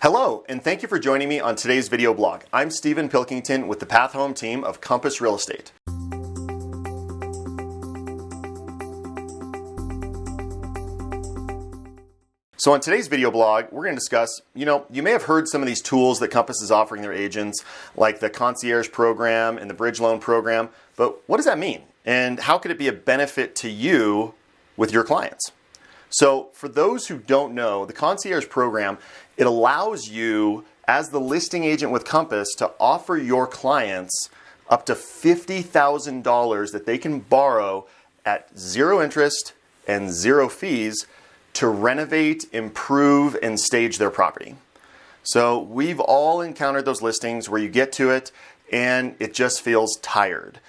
Hello, and thank you for joining me on today's video blog. I'm Stephen Pilkington with the Path Home team of Compass Real Estate. So on today's video blog, we're going to discuss, you may have heard some of these tools that Compass is offering their agents, like the Concierge program and the Bridge Loan program, but what does that mean? And how could it be a benefit to you with your clients? So for those who don't know, the Concierge program, it allows you as the listing agent with Compass to offer your clients up to $50,000 that they can borrow at zero interest and zero fees to renovate, improve, and stage their property. So we've all encountered those listings where you get to it and it just feels tired.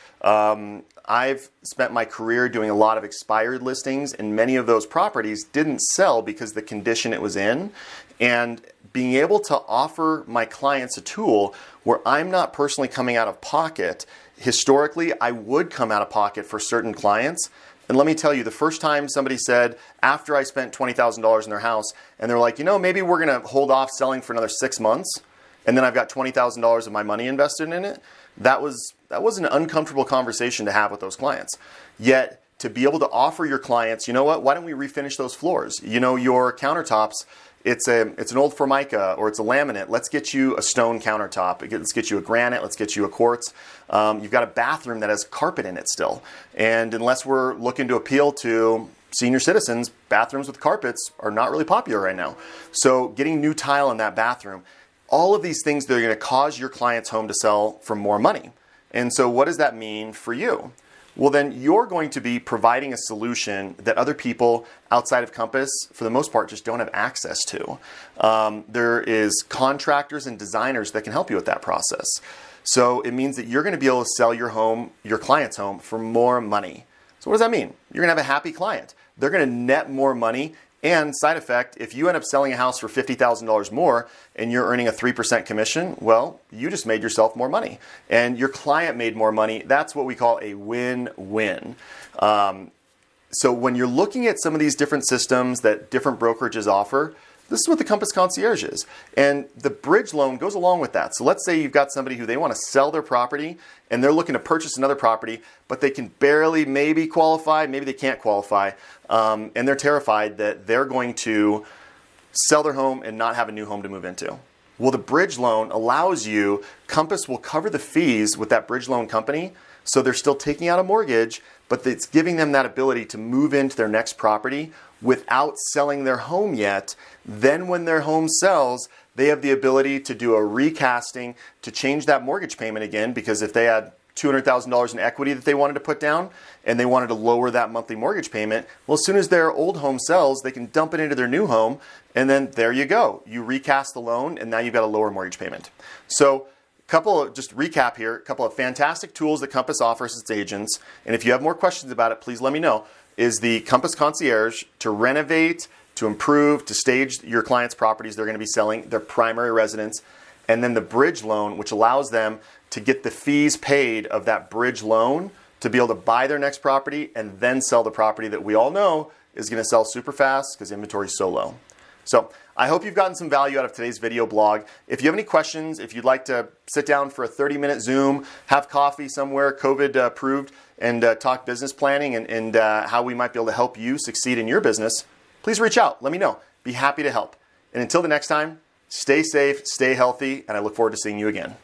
I've spent my career doing a lot of expired listings, and many of those properties didn't sell because the condition it was in. And being able to offer my clients a tool where I'm not personally coming out of pocket, historically I would come out of pocket for certain clients. And let me tell you, the first time somebody said, after I spent $20,000 in their house, and they're like, maybe we're going to hold off selling for another 6 months, and then I've got $20,000 of my money invested in it, that was an uncomfortable conversation to have with those clients. Yet, to be able to offer your clients, why don't we refinish those floors? Your countertops, it's an old Formica or it's a laminate. Let's get you a stone countertop. Let's get you a granite. Let's get you a quartz. You've got a bathroom that has carpet in it still. And unless we're looking to appeal to senior citizens, bathrooms with carpets are not really popular right now. So getting new tile in that bathroom, all of these things, they're going to cause your client's home to sell for more money. And so what does that mean for you? Well, then you're going to be providing a solution that other people outside of Compass, for the most part, just don't have access to. There is contractors and designers that can help you with that process. So it means that you're going to be able to sell your home, your client's home, for more money. So what does that mean? You're going to have a happy client. They're going to net more money. And side effect, if you end up selling a house for $50,000 more and you're earning a 3% commission, well, you just made yourself more money. And your client made more money. That's what we call a win-win. So when you're looking at some of these different systems that different brokerages offer, this is what the Compass Concierge is. And the bridge loan goes along with that. So let's say you've got somebody who they want to sell their property and they're looking to purchase another property, but they can barely maybe qualify, maybe they can't qualify, and they're terrified that they're going to sell their home and not have a new home to move into. Well, the bridge loan allows you, Compass will cover the fees with that bridge loan company, so they're still taking out a mortgage, but it's giving them that ability to move into their next property without selling their home yet. Then when their home sells, they have the ability to do a recasting to change that mortgage payment again, because if they had $200,000 in equity that they wanted to put down and they wanted to lower that monthly mortgage payment, well, as soon as their old home sells, they can dump it into their new home, and then there you go. You recast the loan, and now you've got a lower mortgage payment. So just recap here, a couple of fantastic tools that Compass offers its agents, and if you have more questions about it, please let me know, is the Compass Concierge to renovate, to improve, to stage your clients' properties they're going to be selling, their primary residence, and then the bridge loan, which allows them to get the fees paid of that bridge loan to be able to buy their next property and then sell the property that we all know is going to sell super fast because inventory is so low. So I hope you've gotten some value out of today's video blog. If you have any questions, if you'd like to sit down for a 30-minute Zoom, have coffee somewhere, COVID approved, and talk business planning and how we might be able to help you succeed in your business, please reach out. Let me know. Be happy to help. And until the next time, stay safe, stay healthy, and I look forward to seeing you again.